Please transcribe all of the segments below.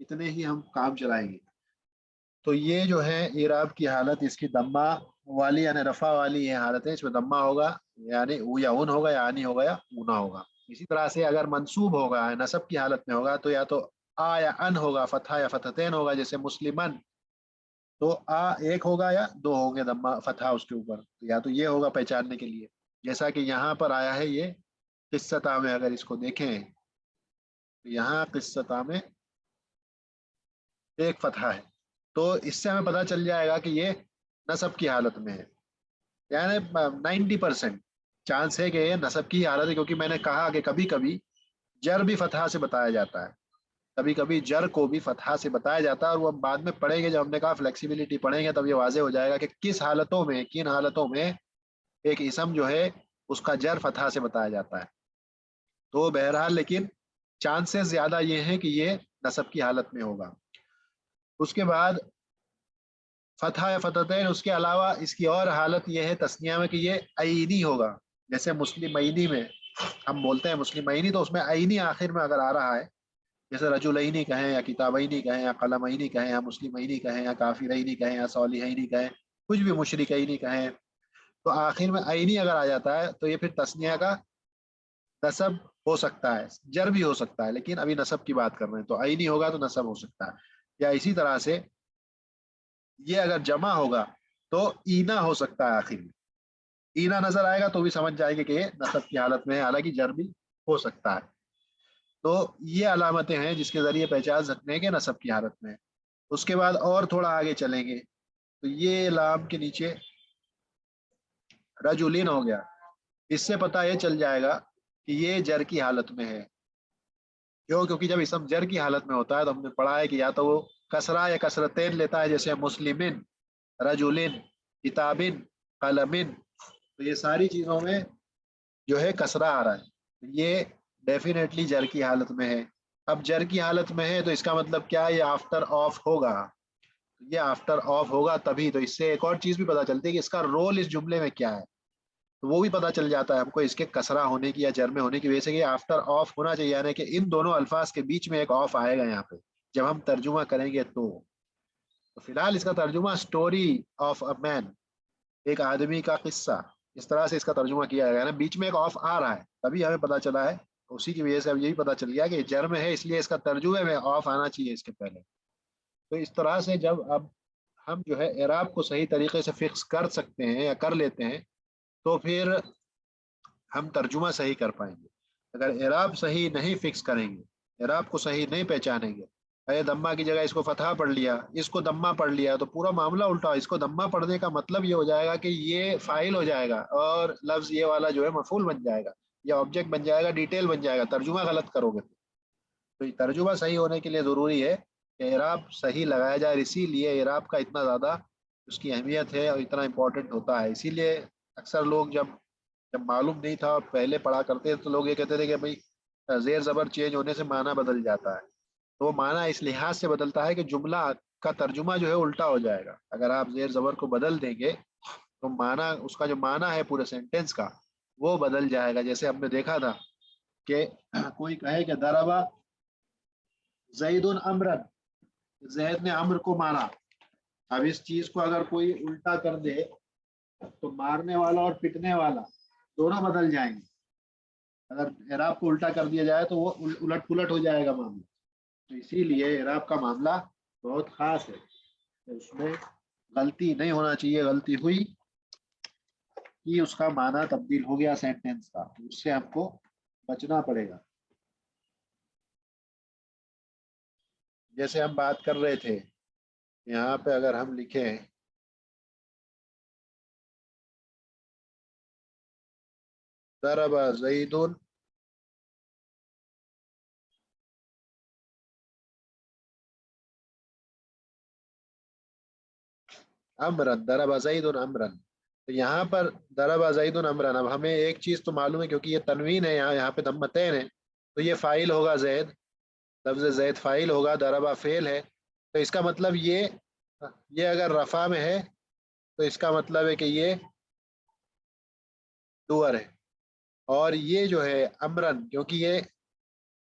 اتنے ہی ہم کام چلائیں گے۔ تو یہ جو ہے اعراب کی حالت اس کی دمہ والی یعنی رفع والی یہ حالت ہے، اس میں دمہ ہوگا یعنی او یا اون ہوگا، یا آنی ہوگا یا اونا ہوگا۔ اسی طرح سے اگر منصوب ہوگا نصب کی حالت میں ہوگا تو یا تو آ یا ان ہوگا، فتحہ یا فتحتین ہوگا، جیسے مسلمن تو آ ایک ہوگا یا دو ہوں گے دمہ فتحہ اس کے اوپر، یا تو یہ ہوگا پہچاننے کے لیے، جیسا کہ یہاں پر آیا ہے یہ قصہ میں اگر اس کو دیکھیں تو یہاں قصہ میں ایک فتحہ ہے، تو اس سے ہمیں پتہ چل جائے گا کہ یہ نصب کی حالت میں ہے، یعنی 90% چانس ہے کہ یہ نصب کی حالت ہے، کیونکہ میں نے کہا کہ کبھی کبھی جر بھی فتحہ سے بتایا جاتا ہے، کبھی کبھی جر کو بھی فتحہ سے بتایا جاتا ہے، اور وہ ہم بعد میں پڑھیں گے، جب ہم نے کہا فلیکسیبلٹی پڑھیں گے تب یہ واضح ہو جائے گا کہ کس حالتوں میں، کن حالتوں میں ایک اسم جو ہے اس کا جر فتحہ سے بتایا جاتا ہے۔ تو بہرحال لیکن چانسز زیادہ یہ ہیں کہ یہ نصب کی حالت میں ہوگا۔ اس کے بعد فتحہ یا فتحتین، اس کے علاوہ اس کی اور حالت یہ ہے تثنیہ میں کہ یہ عینی ہوگا، جیسے مسلمینی میں ہم بولتے ہیں مسلمینی، تو اس میں عینی آخر میں اگر آ رہا ہے، جیسے رجلینی کہیں یا کتابینی کہیں یا قلمینی کہیں یا مسلمینی کہیں یا کافرینی کہیں یا صالحینی کہیں، کچھ بھی مشرکینی کہیں، تو آخر میں عینی اگر آ جاتا ہے تو یہ پھر تثنیہ کا نصب ہو سکتا ہے، جر بھی ہو سکتا ہے، لیکن ابھی نصب کی بات کر رہے ہیں، تو عینی ہوگا تو نصب ہو سکتا ہے۔ یا اسی طرح سے یہ اگر جمع ہوگا تو اینا ہو سکتا ہے، آخر میں اینا نظر آئے گا تو بھی سمجھ جائے گے کہ یہ نصب کی حالت میں ہے، حالانکہ جر بھی ہو سکتا ہے۔ تو یہ علامتیں ہیں جس کے ذریعے پہچان سکتے ہیں کہ نصب کی حالت میں ہے۔ اس کے بعد اور تھوڑا آگے چلیں گے تو یہ لام کے نیچے رجلین ہو گیا، اس سے پتہ یہ چل جائے گا کہ یہ جر کی حالت میں ہے، کیونکہ جب اسم جر کی حالت میں ہوتا ہے تو ہم نے پڑھا ہے کہ یا تو وہ کسرہ یا کسرتین لیتا ہے، جیسے مسلمن، رجلن، کتابن، قلمن، تو یہ ساری چیزوں میں جو ہے کسرہ آ رہا ہے، یہ ڈیفینیٹلی جر کی حالت میں ہے۔ اب جر کی حالت میں ہے تو اس کا مطلب کیا ہے، یہ آفٹر آف ہوگا، یہ آفٹر آف ہوگا تبھی، تو اس سے ایک اور چیز بھی پتا چلتی ہے کہ اس کا رول اس جملے میں کیا ہے، تو وہ بھی پتا چل جاتا ہے ہم کو اس کے کسرہ ہونے کی یا جر میں ہونے کی وجہ سے کہ آفٹر آف ہونا چاہیے، یعنی کہ ان دونوں الفاظ کے بیچ میں ایک آف آئے گا یہاں پہ جب ہم ترجمہ کریں گے تو فی الحال اس کا ترجمہ اسٹوری آف اے مین، ایک آدمی کا قصہ، اس طرح سے اس کا ترجمہ کیا گیا ہے نا، بیچ میں ایک آف آ رہا ہے تبھی ہمیں پتا چلا ہے، اسی کی وجہ سے اب یہی پتا چل گیا کہ جر میں ہے اس لیے اس کا ترجمے میں آف آنا چاہیے اس کے پہلے۔ تو اس طرح سے جب اب ہم جو ہے اعراب کو صحیح طریقے سے فکس کر سکتے ہیں یا کر لیتے ہیں تو پھر ہم ترجمہ صحیح کر پائیں گے۔ اگر اعراب صحیح نہیں فکس کریں گے، اعراب کو صحیح نہیں پہچانیں گے، اے دمہ کی جگہ اس کو فتحہ پڑھ لیا، اس کو دمہ پڑھ لیا، تو پورا معاملہ الٹا، اس کو دمہ پڑھنے کا مطلب یہ ہو جائے گا کہ یہ فاعل ہو جائے گا اور لفظ یہ والا جو ہے مفعول بن جائے گا یا آبجیکٹ بن جائے گا، ڈیٹیل بن جائے گا، ترجمہ غلط کرو گے۔ تو یہ ترجمہ صحیح ہونے کے لیے ضروری ہے کہ اعراب صحیح لگایا جائے، اسی لیے اعراب کا اتنا زیادہ اس کی اہمیت ہے اور اتنا امپورٹنٹ ہوتا ہے۔ اسی لیے اکثر لوگ جب معلوم نہیں تھا اور پہلے پڑھا کرتے تو لوگ یہ کہتے تھے کہ بھائی زیر زبر چینج ہونے سے معنی بدل جاتا ہے، تو وہ معنی اس لحاظ سے بدلتا ہے کہ جملہ کا ترجمہ جو ہے الٹا ہو جائے گا، اگر آپ زیر زبر کو بدل دیں گے تو معنی، اس کا جو معنی ہے پورے سینٹینس کا وہ بدل جائے گا۔ جیسے ہم نے دیکھا تھا کہ کوئی کہے کہ ضربا زید امرن، زید نے امر کو مارا، اب اس چیز کو اگر کوئی الٹا کر دے تو مارنے والا اور پٹنے والا دونوں بدل جائیں گے، اگر اعراب کو الٹا کر دیا جائے تو وہ الٹ پلٹ ہو جائے گا معاملہ، تو اسی لیے اعراب کا معاملہ بہت خاص ہے، اس میں غلطی نہیں ہونا چاہیے، غلطی ہوئی کہ اس کا معنی تبدیل ہو گیا سینٹینس کا، اس سے ہم کو بچنا پڑے گا۔ جیسے ہم بات کر رہے تھے یہاں پہ اگر ہم لکھیں ضرب زید امرن، ضرب زید امرن، تو یہاں پر ضرب زید امرن، اب ہمیں ایک چیز تو معلوم ہے کیونکہ یہ تنوین ہے، یہاں پہ ضمتین ہے، تو یہ فاعل ہوگا زید، لفظ زید فاعل ہوگا، ضربہ فعل ہے، تو اس کا مطلب یہ اگر رفع میں ہے تو اس کا مطلب ہے کہ یہ ڈوور ہے، اور یہ جو ہے امرن کیونکہ یہ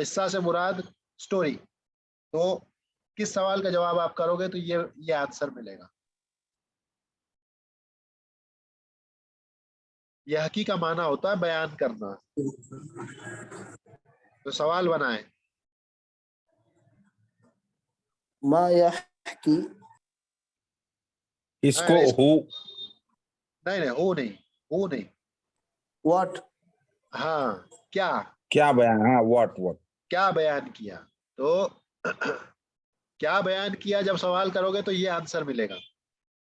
قصہ سے مراد اسٹوری. تو کس سوال کا جواب آپ کرو گے تو یہ آنسر ملے گا. یحکی کا معنی ہوتا ہے بیان کرنا. تو سوال بنائیں. ما يحكي. اس کو ہو نہیں ہو نہیں. What. ہاں کیا بیان. ہاں واٹ کیا بیان کیا. تو کیا بیان کیا جب سوال کرو گے تو یہ آنسر ملے گا.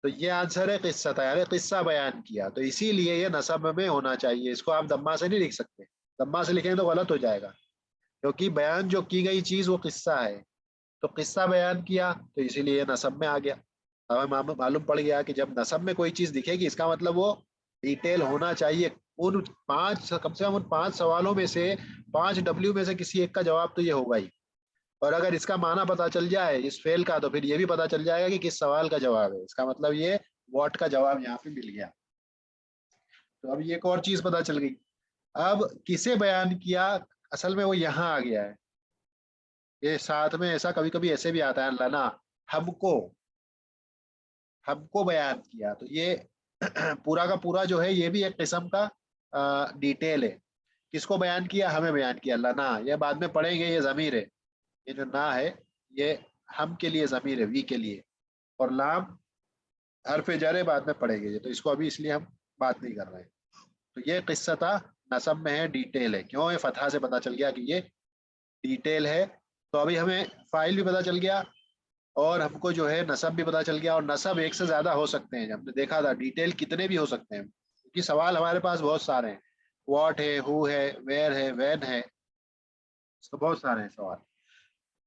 تو یہ آنسر ہے قصہ تھا، یعنی قصہ بیان کیا. تو اسی لیے یہ نصب میں ہونا چاہیے. اس کو آپ دما سے نہیں لکھ سکتے. دما سے لکھیں تو غلط ہو جائے گا، کیونکہ بیان جو کی گئی چیز وہ قصہ ہے. تو قصہ بیان کیا تو اسی لیے یہ نصب میں آ گیا. ہمیں معلوم پڑ گیا کہ جب نصب میں کوئی چیز دکھے گی اس کا مطلب وہ ڈیٹیل ہونا چاہیے. ان کم سے کم ان 5 سوالوں میں سے 5 ڈبلیو میں سے کسی ایک کا جواب تو یہ ہوگا ہی. اور اگر اس کا معنی پتا چل جائے اس فعل کا تو پھر یہ بھی پتا چل جائے گا کہ کس سوال کا جواب ہے. اس کا مطلب یہ واٹ کا جواب یہاں پہ مل گیا. تو اب یہ ایک اور چیز پتا چل گئی. اب کسے بیان کیا، اصل میں وہ یہاں آ گیا ہے. یہ ساتھ میں ایسا کبھی کبھی ایسے بھی آتا ہے لنا، ہم کو بیان کیا. تو یہ پورا کا پورا جو ہے یہ بھی ایک قسم کا ڈیٹیل ہے. کس کو بیان کیا؟ ہمیں بیان کیا. لنا یہ بعد میں پڑھیں گے، یہ ضمیر ہے. یہ جو نا ہے یہ ہم کے لیے ضمیر ہے، وی کے لیے. اور لام حرف جر ہے، بعد میں پڑھیں گے. تو اس کو ابھی اس لیے ہم بات نہیں کر رہے ہیں. تو یہ قصہ تھا نصب میں ہے، ڈیٹیل ہے. کیوں؟ یہ فتحہ سے پتا چل گیا کہ یہ ڈیٹیل ہے. تو ابھی ہمیں فائل بھی پتا چل گیا اور ہم کو جو ہے نصب بھی پتا چل گیا. اور نصب ایک سے زیادہ ہو سکتے ہیں، ہم نے دیکھا تھا. ڈیٹیل کتنے بھی ہو سکتے ہیں، کیونکہ سوال ہمارے پاس بہت سارے ہیں. واٹ ہے، ہو ہے، ویئر ہے، وین ہے، تو بہت سارے ہیں سوال.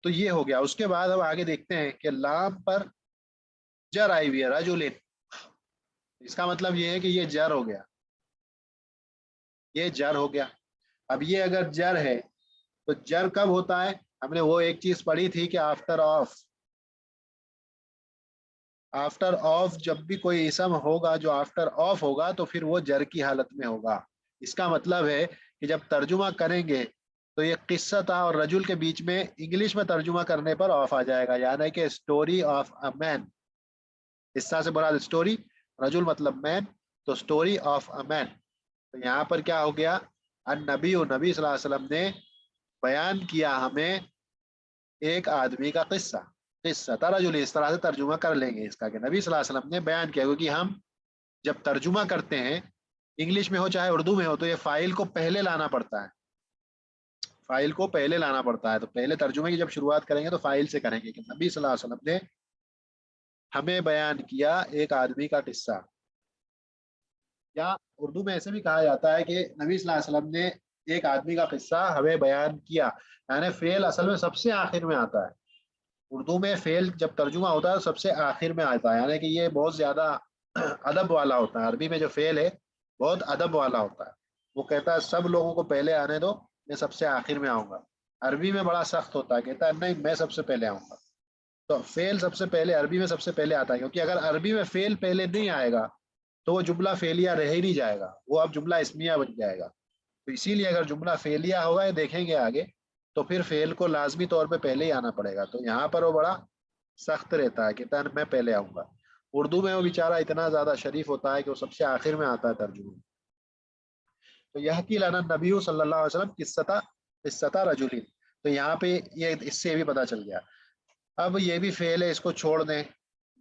تو یہ ہو گیا. اس کے بعد ہم آگے دیکھتے ہیں کہ لام پر جر آئی ہوئی ہے، رجلن. اس کا مطلب یہ ہے کہ یہ جر ہو گیا، یہ جر ہو گیا. اب یہ اگر جر ہے تو جر کب ہوتا ہے؟ ہم نے وہ ایک چیز پڑھی تھی کہ آفٹر آف جب بھی کوئی اسم ہوگا جو آفٹر آف ہوگا تو پھر وہ جر کی حالت میں ہوگا. اس کا مطلب ہے کہ جب ترجمہ کریں گے تو یہ قصہ تھا اور رجل کے بیچ میں انگلش میں ترجمہ کرنے پر آف آ جائے گا، یعنی کہ اسٹوری آف اے مین. قصہ سے مراد اسٹوری، رجل مطلب مین، تو اسٹوری آف اے مین. تو یہاں پر کیا ہو گیا؟ نبی صلی اللہ علیہ وسلم نے بیان کیا ہمیں ایک آدمی کا قصہ رجل. اس طرح سے ترجمہ کر لیں گے اس کا کہ نبی صلی اللہ علیہ وسلم نے بیان کیا. کیونکہ ہم جب ترجمہ کرتے ہیں انگلش میں ہو چاہے اردو میں ہو تو یہ فائل کو پہلے لانا پڑتا ہے. تو پہلے ترجمے کی جب شروعات کریں گے تو فائل سے کریں گے کہ نبی صلی اللہ علیہ وسلم نے ہمیں بیان کیا ایک آدمی کا قصہ. یا اردو میں ایسے بھی کہا جاتا ہے کہ نبی صلی اللہ علیہ وسلم نے ایک آدمی کا قصہ ہمیں بیان کیا. یعنی فعل اصل میں سب سے آخر میں آتا ہے. اردو میں فعل جب ترجمہ ہوتا ہے سب سے آخر میں آتا ہے، یعنی کہ یہ بہت زیادہ ادب والا ہوتا ہے. عربی میں جو فعل ہے بہت ادب والا ہوتا ہے. وہ کہتا ہے سب لوگوں کو پہلے آنے دو، میں سب سے آخر میں آؤں گا. عربی میں بڑا سخت ہوتا ہے، کہتا ہے نہیں میں سب سے پہلے آؤں گا. تو فعل سب سے پہلے عربی میں سب سے پہلے آتا ہے، کیونکہ اگر عربی میں فعل پہلے نہیں آئے گا تو وہ جملہ فعلیہ رہ ہی نہیں جائے گا، وہ اب جملہ اسمیہ بن جائے گا. تو اسی لیے اگر جملہ فعلیہ ہوگا، یہ دیکھیں گے آگے، تو پھر فعل کو لازمی طور پہ پہلے ہی آنا پڑے گا. تو یہاں پر وہ بڑا سخت رہتا ہے، کہتا ہے میں پہلے آؤں گا. اردو میں وہ بیچارہ اتنا زیادہ شریف ہوتا ہے کہ وہ سب سے آخر میں آتا ہے ترجمہ. تو یہ کی لانا نبی صلی اللہ علیہ وسلم قصہ رجل. تو یہاں پہ یہ اس سے بھی پتا چل گیا. اب یہ بھی فعل ہے، اس کو چھوڑ دیں.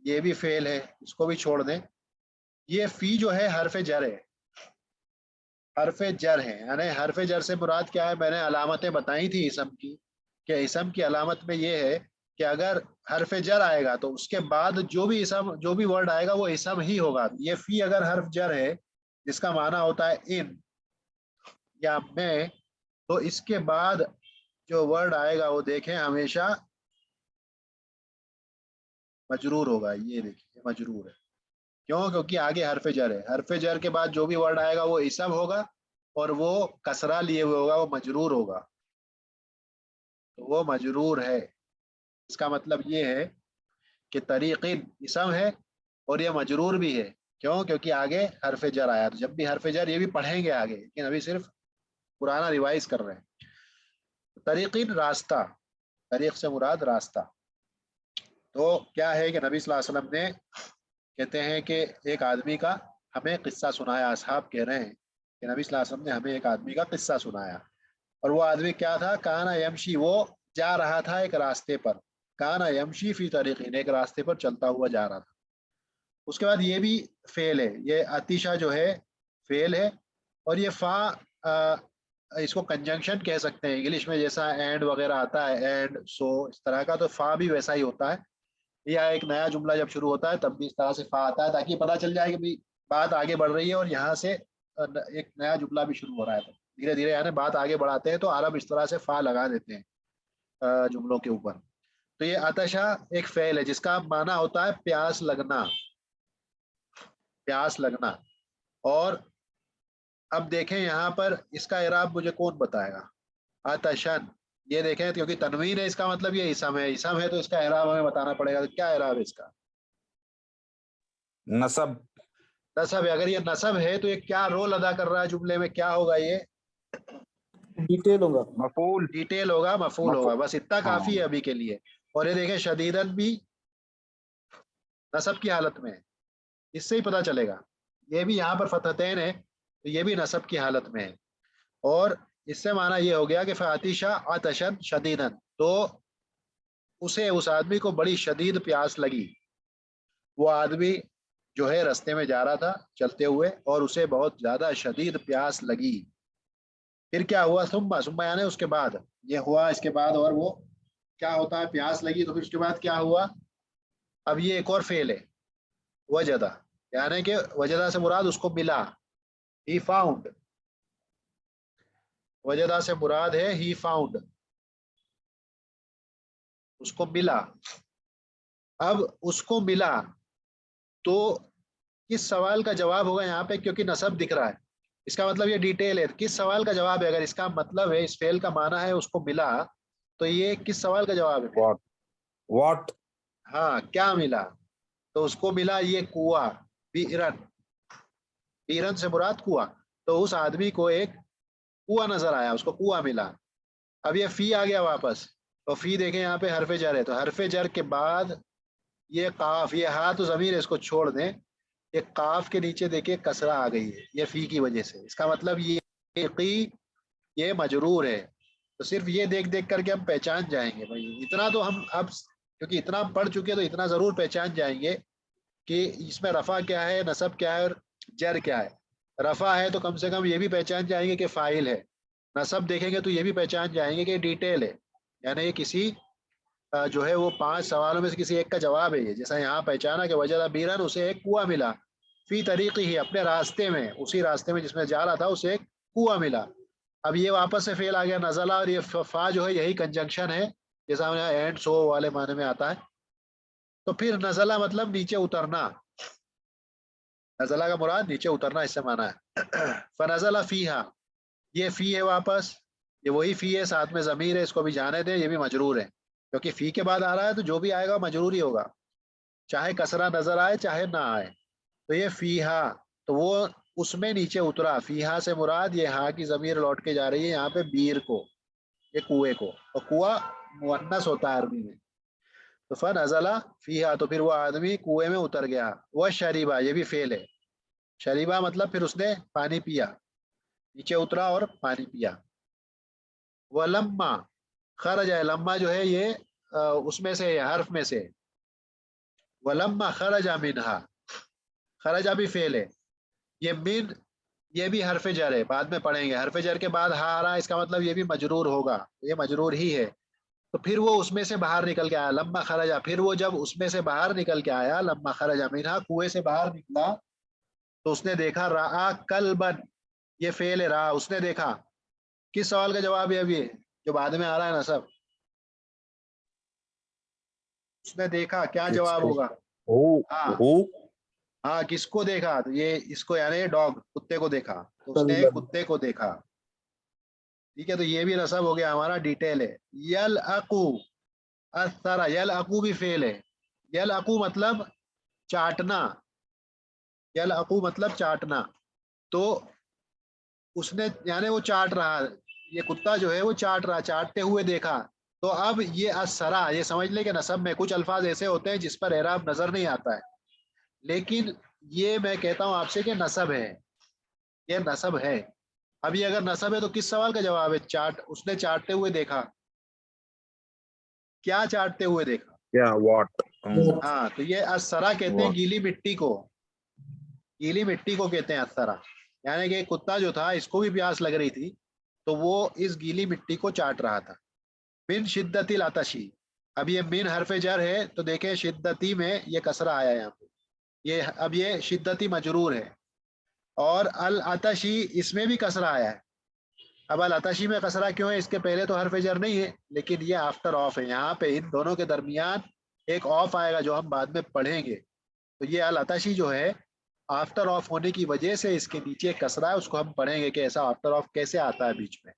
یہ بھی فعل ہے، اس کو بھی چھوڑ دیں. یہ فی جو ہے حرف جر ہے، حرف جر ہے. یعنی حرف جر سے مراد کیا ہے؟ میں نے علامتیں بتائی تھی اسم کی، کہ اسم کی علامت میں یہ ہے کہ اگر حرف جر آئے گا تو اس کے بعد جو بھی ورڈ آئے گا وہ اسم ہی ہوگا. یہ فی اگر حرف جر ہے جس کا معنی ہوتا ہے ان یا میں، تو اس کے بعد جو ورڈ آئے گا وہ دیکھیں ہمیشہ مجرور ہوگا. یہ دیکھیے مجرور ہے. کیوں؟ کیونکہ آگے حرف جر ہے. حرف جر کے بعد جو بھی ورڈ آئے گا وہ اسم ہوگا اور وہ کسرہ لیے ہوئے ہوگا، وہ مجرور ہوگا. تو وہ مجرور ہے. اس کا مطلب یہ ہے کہ طریقین اسم ہے اور یہ مجرور بھی ہے. کیوں؟ کیونکہ آگے حرف جر آیا. تو جب بھی حرف جر، یہ بھی پڑھیں گے آگے، لیکن ابھی صرف پرانا ریوائز کر رہے ہیں. طریقین راستہ، طریق سے مراد راستہ. تو کیا ہے کہ نبی صلی اللہ علیہ وسلم نے کہتے ہیں کہ ایک آدمی کا ہمیں قصہ سنایا. اصحاب کہہ رہے ہیں کہ نبی صلی اللہ علیہ وسلم نے ہمیں ایک آدمی کا قصہ سنایا. اور وہ آدمی کیا تھا؟ کانا یمشی، وہ جا رہا تھا ایک راستے پر. کانا یمشی فی طریقین، ایک راستے پر چلتا ہوا جا رہا تھا. اس کے بعد یہ بھی فعل ہے، یہ عطیشہ جو ہے فعل ہے. اور یہ فا اس کو کنجنکشن کہہ سکتے ہیں انگلش میں، جیسا اینڈ وغیرہ آتا ہے، اینڈ سو اس طرح کا، تو فا بھی ویسا ہی ہوتا ہے. یا ایک نیا جملہ جب شروع ہوتا ہے تب بھی اس طرح سے فا آتا ہے، تاکہ پتہ چل جائے کہ بات آگے بڑھ رہی ہے اور یہاں سے ایک نیا جملہ بھی شروع ہو رہا ہے. تو دھیرے دھیرے یعنی بات آگے بڑھاتے ہیں تو عرب اس طرح سے فا لگا دیتے ہیں جملوں کے اوپر. تو یہ عطشہ ایک فعل ہے جس کا معنی ہوتا ہے پیاس لگنا، پیاس لگنا. اور اب دیکھیں یہاں پر اس کا اعراب مجھے کون بتائے گا؟ عطشن، یہ دیکھیں کیونکہ تنوین ہے، اس کا مطلب یہ اسم ہے، اسم ہے تو اس کا اعراب ہمیں بتانا پڑے گا. تو کیا اعراب ہے اس کا؟ نصب. نصب ہے. اگر یہ نصب ہے تو یہ کیا رول ادا کر رہا ہے جملے میں؟ کیا ہوگا؟ یہ ڈیٹیل ہوگا، مفعول. ڈیٹیل ہوگا، مفعول ہوگا. بس اتنا ہاں. کافی ہے ابھی کے لیے. اور یہ دیکھیں شدیدن بھی نصب کی حالت میں ہے، اس سے ہی پتہ چلے گا. یہ بھی یہاں پر فتحتین ہے تو یہ بھی نصب کی حالت میں ہے. اور اس سے معنی یہ ہو گیا کہ فاتشہ عطشن شدیدن، تو اسے، اس آدمی کو بڑی شدید پیاس لگی. وہ آدمی جو ہے رستے میں جا رہا تھا چلتے ہوئے اور اسے بہت زیادہ شدید پیاس لگی. پھر کیا ہوا؟ ثم یعنی اس کے بعد، یہ ہوا اس کے بعد. اور وہ کیا ہوتا ہے؟ پیاس لگی تو پھر اس کے بعد کیا ہوا؟ اب یہ ایک اور فعل ہے وجدہ، یعنی کہ وجدہ سے مراد اس کو ملا، ہی فاؤنڈ. وجدہ سے مراد ہے ہی فاؤنڈ، اس کو ملا. اب اس کو ملا تو کس سوال کا جواب ہوگا یہاں پہ؟ کیونکہ نصب دکھ رہا ہے، اس کا مطلب یہ ڈیٹیل ہے. کس سوال کا جواب ہے؟ اگر اس کا مطلب ہے، اس فعل کا معنی ہے اس کو ملا، تو یہ کس سوال کا جواب ہے؟ واٹ. ہاں، کیا ملا؟ تو اس کو ملا یہ کنواں، بیرن. بیرن سے مراد کنواں. تو اس آدمی کو ایک کنواں نظر آیا، اس کو کنواں ملا. اب یہ فی آ گیا واپس. تو فی دیکھیں یہاں پہ حرف جر ہے، تو حرف جر کے بعد یہ قاف، یہ ہاں تو ضمیر ہے، اس کو چھوڑ دیں. یہ قاف کے نیچے دیکھیں کسرہ آ گئی ہے، یہ فی کی وجہ سے. اس کا مطلب یہ مجرور ہے. تو صرف یہ دیکھ دیکھ کر کے ہم پہچان جائیں گے بھائی. اتنا تو ہم اب کیونکہ اتنا پڑھ چکے تو اتنا ضرور پہچان جائیں گے کہ اس میں رفع کیا ہے، نصب کیا ہے اور جر کیا ہے. رفع ہے تو کم سے کم یہ بھی پہچان جائیں گے کہ فاعل ہے. نصب دیکھیں گے تو یہ بھی پہچان جائیں گے کہ ڈیٹیل ہے، یعنی یہ کسی جو ہے وہ 5 سوالوں میں سے کسی ایک کا جواب ہے. یہ جیسا یہاں پہچانا کہ وجدہ بیرن، اسے ایک کنواں ملا. فی طریقی ہی، اپنے راستے میں، اسی راستے میں جس میں جا رہا تھا اسے ایک کنواں ملا. اب یہ واپس سے فعل آ گیا نزلہ، اور یہ فا جو ہے یہی کنجنکشن ہے جیسا ہم نے اینڈ سو والے معنی میں آتا ہے. تو پھر نزلہ مطلب نیچے اترنا، نزلہ کا مراد نیچے اترنا، اس سے معنی ہے. فنزلہ فیہا، یہ فی ہے واپس، یہ وہی فی ہے، ساتھ میں ضمیر ہے، اس کو بھی جانے دیں، یہ بھی مجرور ہے کیونکہ فی کے بعد آ رہا ہے تو جو بھی آئے گا مجرور ہی ہوگا، چاہے کسرہ نظر آئے چاہے نہ آئے. تو یہ فیہا، تو وہ اس میں نیچے اترا. فیہا سے مراد یہ ہاں کی ضمیر لوٹ کے جا رہی ہے یہاں پہ بیر کو، یہ کنویں کو، اور کنواں مؤنث ہوتا ہے عربی میں. تو فنزلہ فیہا، تو پھر وہ آدمی کنویں میں اتر گیا. وہ شریبا، یہ بھی فعل ہے. شریبا مطلب پھر اس نے پانی پیا، نیچے اترا اور پانی پیا. وَلَمَّا خرج ہے، لما جو ہے یہ اس میں سے، حرف میں سے. وَلَمَّا خرج منہا، خرجہ بھی فعل ہے. یہ من، یہ بھی حرف جر ہے، بعد میں پڑھیں گے. حرف جر کے بعد ہا آ رہا ہے، اس کا مطلب یہ بھی مجرور ہوگا، یہ مجرور ہی ہے. تو پھر وہ اس میں سے باہر نکل کے آیا. لما خرجہ، پھر وہ جب اس میں سے باہر نکل کے آیا، لما خرجہ منہا، کنویں سے باہر نکلا تو اس نے دیکھا رعا کلبن، یہ فعل ہے رعا، اس نے دیکھا. کس سوال کا جواب ہے اب یہ جو بعد میں آ رہا ہے نا سب؟ اس نے دیکھا، کیا جواب ہوگا؟ ہاں کس کو دیکھا؟ تو یہ اس کو یعنی ڈاگ، کتے کو دیکھا، تو اس نے کتے کو دیکھا. ٹھیک ہے، تو یہ بھی نصب ہو گیا ہمارا، ڈیٹیل ہے. یلعقو اثر، یلعقو بھی فعل ہے. یلعقو مطلب چاٹنا، یلعقو مطلب چاٹنا. تو اس نے یعنی وہ چاٹ رہا، یہ کتا جو ہے وہ چاٹ رہا، چاٹتے ہوئے دیکھا. تو اب یہ اسرا، یہ سمجھ لیں کہ نصب میں کچھ الفاظ ایسے ہوتے ہیں جس پر اعراب نظر نہیں آتا ہے، لیکن یہ میں کہتا ہوں آپ سے کہ نصب ہے، یہ نصب ہے. اب یہ اگر نصب ہے تو کس سوال کا جواب ہے؟ چاٹ، اس نے چاٹتے ہوئے دیکھا. کیا چاٹتے ہوئے دیکھا؟ Yeah, what? ہاں، تو یہ اسرا کہتے ہیں What? گیلی مٹی کو، گیلی مٹی کو کہتے ہیں اسرا. یعنی کہ کتا جو تھا اس کو بھی پیاس لگ رہی تھی تو وہ اس گیلی مٹی کو چاٹ رہا تھا. من شدت العطشی، اب یہ من حرف جر ہے تو دیکھیں شدتی میں یہ کسرہ آیا یہاں پہ، یہ اب یہ شدتی مجرور ہے، اور العطشی اس میں بھی کسرہ آیا ہے. اب العطشی میں کسرہ کیوں ہے؟ اس کے پہلے تو حرف جر نہیں ہے، لیکن یہ آفٹر آف ہے. یہاں پہ ان دونوں کے درمیان ایک آف آئے گا جو ہم بعد میں پڑھیں گے. تو یہ العطشی جو ہے آفٹر آف ہونے کی وجہ سے اس کے نیچے کسرہ ہے، اس کو ہم پڑھیں گے کہ ایسا آفٹر آف کیسے آتا ہے بیچ میں.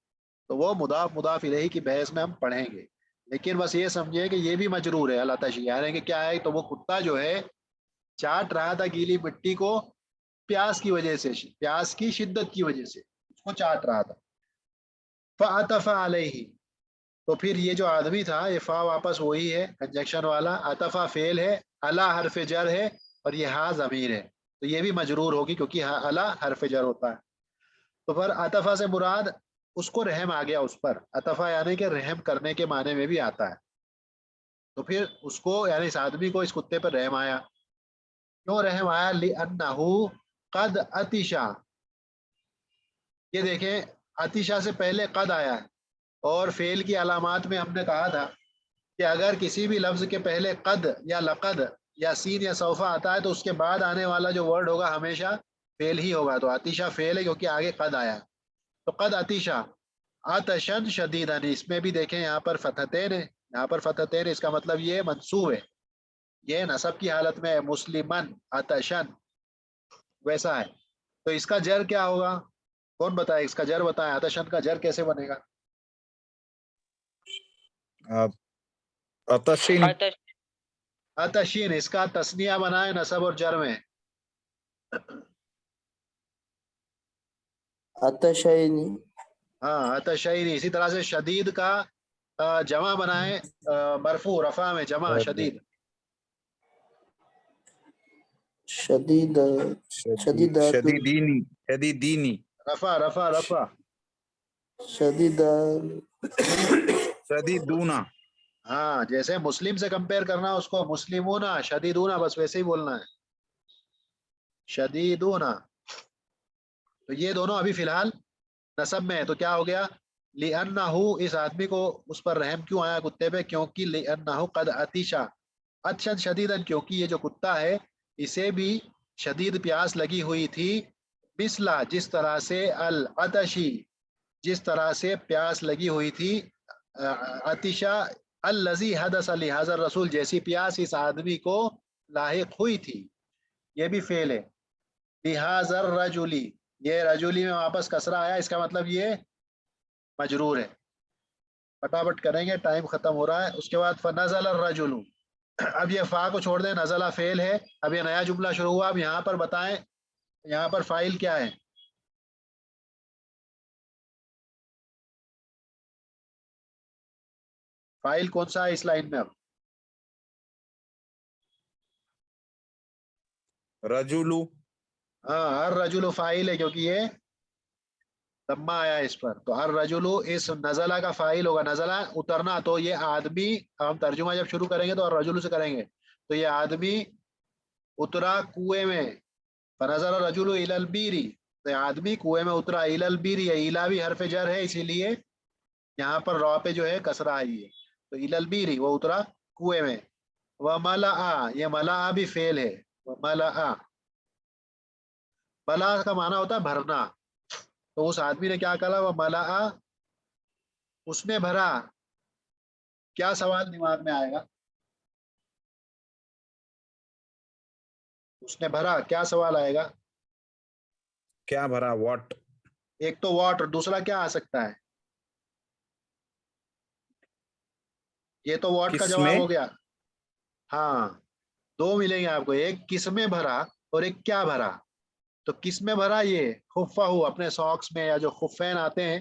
تو وہ مضاف مضاف الیہ کی بحث میں ہم پڑھیں گے، لیکن بس یہ سمجھیے کہ یہ بھی مجرور ہے العطشی. یعنی کہ کیا ہے؟ تو وہ کتا جو ہے چاٹ رہا تھا گیلی مٹی کو پیاس کی وجہ سے، پیاس کی شدت کی وجہ سے اس کو چاٹ رہا تھا. فعطف علیہ، تو پھر یہ جو آدمی تھا، یہ فا واپس وہی ہے کنجکشن والا، عطفہ فعل ہے، الا حرف جر ہے، اور یہ ہا ضمیر ہے، تو یہ بھی مجرور ہوگی کیونکہ الا حرف جر ہوتا ہے. تو پھر عطفہ سے مراد اس کو رحم آ گیا اس پر، عطفہ یعنی کہ رحم کرنے کے معنی میں بھی آتا ہے. تو پھر اس کو یعنی اس آدمی کو اس کتے پر رحم آیا. کیوں رحم آیا؟ لِأَنَّهُ قد عطشا، یہ دیکھیں عطشا سے پہلے قد آیا ہے، اور فعل کی علامات میں ہم نے کہا تھا کہ اگر کسی بھی لفظ کے پہلے قد یا لقد یا سین یا سوفا آتا ہے تو اس کے بعد آنے والا جو ورڈ ہوگا ہمیشہ فعل ہی ہوگا. تو عطشا فعل ہے کیونکہ آگے قد آیا. تو قد عطشا عطشن شدیدن، اس میں بھی دیکھیں یہاں پر فتحتین ہے، یہاں پر فتحتین، اس کا مطلب یہ منصوب ہے، یہ نصب کی حالت میں ہے. مسلمن عطشن ویسا ہے. تو اس کا جر کیا ہوگا؟ کون بتائے؟ اس کا جر بتائیں، عطشن کا جر کیسے بنے گا؟ عطشین. عطشین، اس کا تسنیہ بنائے نصب اور جر میں. عطشینی. ہاں عطشین. اسی طرح سے شدید کا جمع بنائے مرفوع رفع میں، جمع شدید. شدید. شدیدینی. شدیدینی. رفع رفع رفع. شدید. شدیدونا. ہاں جیسے مسلم سے کمپیئر کرنا اس کو، مسلمون شدیدون، بس ویسے ہی بولنا ہے شدیدون. تو یہ دونوں ابھی فی الحال نصب میں ہے. تو کیا ہو گیا؟ لِأَنَّهُ، اس آدمی کو اس پر رحم کیوں آیا کتے پہ؟ کیونکہ لِأَنَّهُ قد عطشا عطشا شدیدن، کیونکہ یہ جو کتا ہے اسے بھی شدید پیاس لگی ہوئی تھی. مثلا، جس طرح سے، العطشی، جس طرح سے پیاس لگی ہوئی تھی، عطشا الذی حدث لہذا الرسول، جیسی پیاس اس آدمی کو لاحق ہوئی تھی. یہ بھی فعل ہے. لہذا الرجلی، یہ رجولی میں واپس کسرہ آیا، اس کا مطلب یہ مجرور ہے. پٹافٹ کریں گے، ٹائم ختم ہو رہا ہے. اس کے بعد فنزل الرجل، اب یہ فا کو چھوڑ دیں، نزلہ فعل ہے. اب یہ نیا جملہ شروع ہوا. اب یہاں پر بتائیں یہاں پر فاعل کیا ہے؟ فاعل کون سا ہے اس لائن میں؟ اب رجولو. ہاں ہر رجل فاعل ہے کیونکہ یہ ضمہ آیا اس پر. تو ہر رجل اس نزلہ کا فاعل ہوگا. نزلہ اترنا، تو یہ آدمی، ہم ترجمہ جب شروع کریں گے تو ہر رجل سے کریں گے. تو یہ آدمی اترا کنویں میں. فنظر الرجل الی البیر، تو آدمی کنویں میں اترا. الی البیر، یہ الا بھی حرف جر ہے، اسی لیے یہاں پر را پہ جو ہے کسرہ آئی ہے. تو الی البیر، وہ اترا کنویں میں. وملأ، یہ ملأ بھی فعل ہے. وملأ، ملأ کا معنی ہوتا ہے بھرنا. تو اس آدمی نے کیا کہا؟ وملأ، اس نے بھرا. کیا سوال دماغ میں آئے گا؟ اس نے بھرا، کیا سوال آئے گا؟ کیا بھرا؟ واٹ. ایک تو واٹ، اور دوسرا کیا آ سکتا ہے؟ یہ تو واٹ کا کس جواب میں؟ ہو گیا. ہاں دو ملیں گے آپ کو، ایک کس میں بھرا اور ایک کیا بھرا. تو کس میں بھرا؟ یہ خفہ ہو، اپنے ساکس میں، یا جو خفین آتے ہیں